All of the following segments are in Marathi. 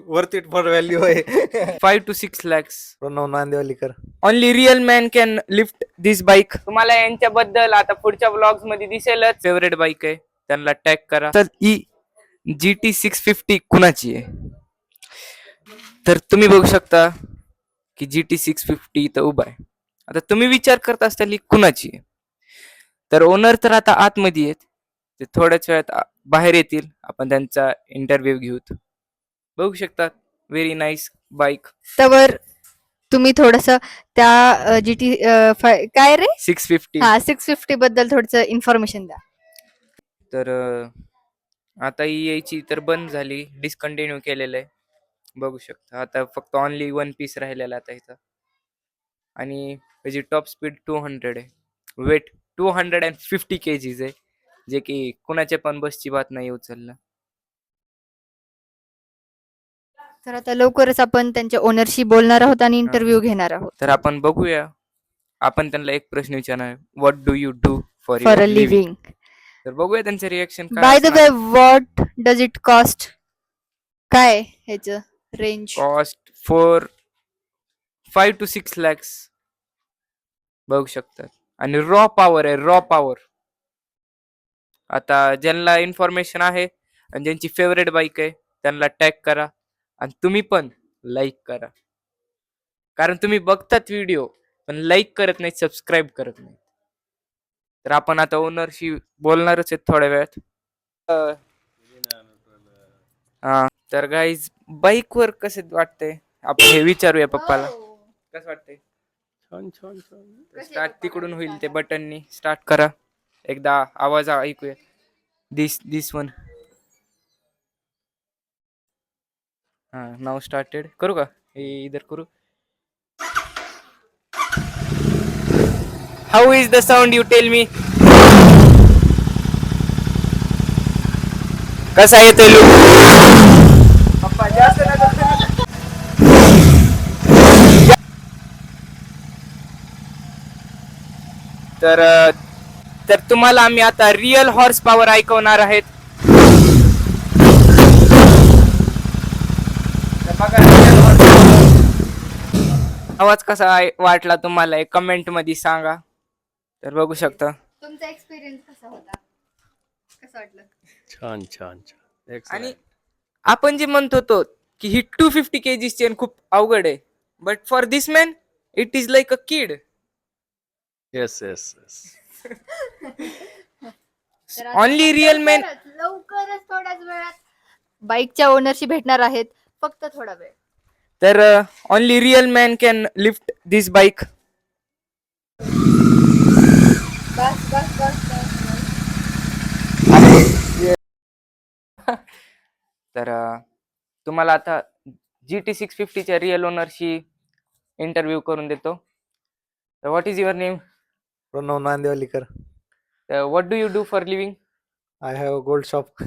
worth it for value आहे. 5 to 6 lakhs. Pranav Nandewalikar. Only real man can lift this bike. तुम्हाला यांच्याबद्दल आता पुढच्या ब्लॉग्स मध्ये दिसेलच. फेवरेट बाईक आहे, त्यांना टॅग करा. तर ही GT650 कुणाची आहे? तर तुम्ही बघू शकता की GT650 इथं उभा आहे. आता तुम्ही विचार करत असताल ही कुणाची आहे? तर ओनर तर आता आतमध्ये आहेत, ते थोड्याच वेळात बाहेर येतील, आपण त्यांचा इंटरव्ह्यू घेऊत. बघू शकता, व्हेरी नाईस बाईक. त्यावर तुम्ही थोडस त्या GT काय रे 650. 650 बद्दल थोडस इन्फॉर्मेशन द्या. तर आता ही यायची तर बंद झाली, डिस्कंटिन्यू केलेलं आहे. बघू शकता आता फक्त ओनली 1 पीस राहिलेला आता इथं. आणि त्याची टॉप स्पीड 200 आहे. वेट 250 kgs आहे, जे की कुणाच्या पण बसची बात नाही उचलणं. तर आता लवकरच आपण त्यांच्या ओनरशी बोलणार आहोत आणि इंटरव्ह्यू घेणार आहोत. तर आपण बघूया. आपण त्यांना एक प्रश्न विचारणार, what do you do for for a your living? Living. तर बघूया त्यांचं reaction by the way, what does it cost? काय ह्याचं range? Cost for 5 to 6 lakhs. बघू शकतात. आणि रॉ पॉवर आहे, रॉ पॉवर. आता ज्यांना इन्फॉर्मेशन आहे आणि ज्यांची फेवरेट बाईक आहे त्यांना टॅग करा आणि तुम्ही पण लाईक करा, कारण तुम्ही बघतात व्हिडिओ पण लाईक करत नाही, सबस्क्राईब करत नाही. तर आपण आता ओनरशी बोलणारच आहेत थोड्या वेळात. हा, तर गाईज बाईकवर कसं वाटतंय आपण हे विचारूया पप्पाला. कसं वाटतंय? छान छान छान. स्टार्ट तिकडून होईल, ते बटननी स्टार्ट करा. एकदा आवाज ऐकूया. दिस वन. हा, नाव स्टार्टेड. करू का हे इधर करू? How is the sound, you tell me. कसा येतोय लुक? पप्पा जास्त तर तुम्हाला आम्ही आता रिअल हॉर्स पॉवर ऐकवणार आहेत. आवाज कसा वाटला तुम्हाला कमेंट मध्ये सांगा. तर बघू शकता. तुमचा एक्सपिरियन्स कसा होता? कसं वाटलं? छान छान छान. आणि आपण जे म्हणत होतो की ही 250 kg चेन खूप अवघड आहे, but for this man it is like a kid. Yes yes yes. Only real man. लवकरच थोड्याच वेळात बाईकच्या ओनरशी भेटणार आहेत, फक्त थोडा वेळ. तर only real man can lift this bike. बस बस बस बस. तर तुम्हाला आता GT650 च्या रिअल ओनरशी इंटरव्ह्यू करून देतो. तर what is your name? Pranav Nandewalikar. What do you do for living? I have a gold shop.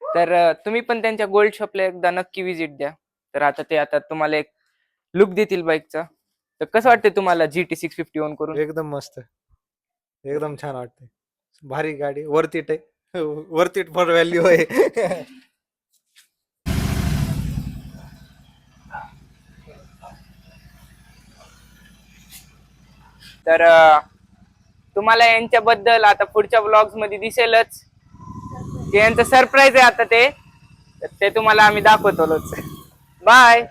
तर तुम्ही पण त्यांच्या गोल्ड शॉपला एकदा नक्की विजिट द्या. तर आता ते तुम्हाला एक लुक देतील बाईकचा. तर कसं वाटतंय तुम्हाला GT650 ओन करून? एकदम मस्त, एकदम छान वाटते. भारी गाडी, वर्थ इट आहे, वर्थ इट फॉर व्हॅल्यू आहे. तर तुम्हाला यांच्याबद्दल आता पुढच्या ब्लॉग्स मध्ये दिसेलच. ते यांचं सरप्राईज आहे आता, ते तुम्हाला आम्ही दाखवतोच. बाय.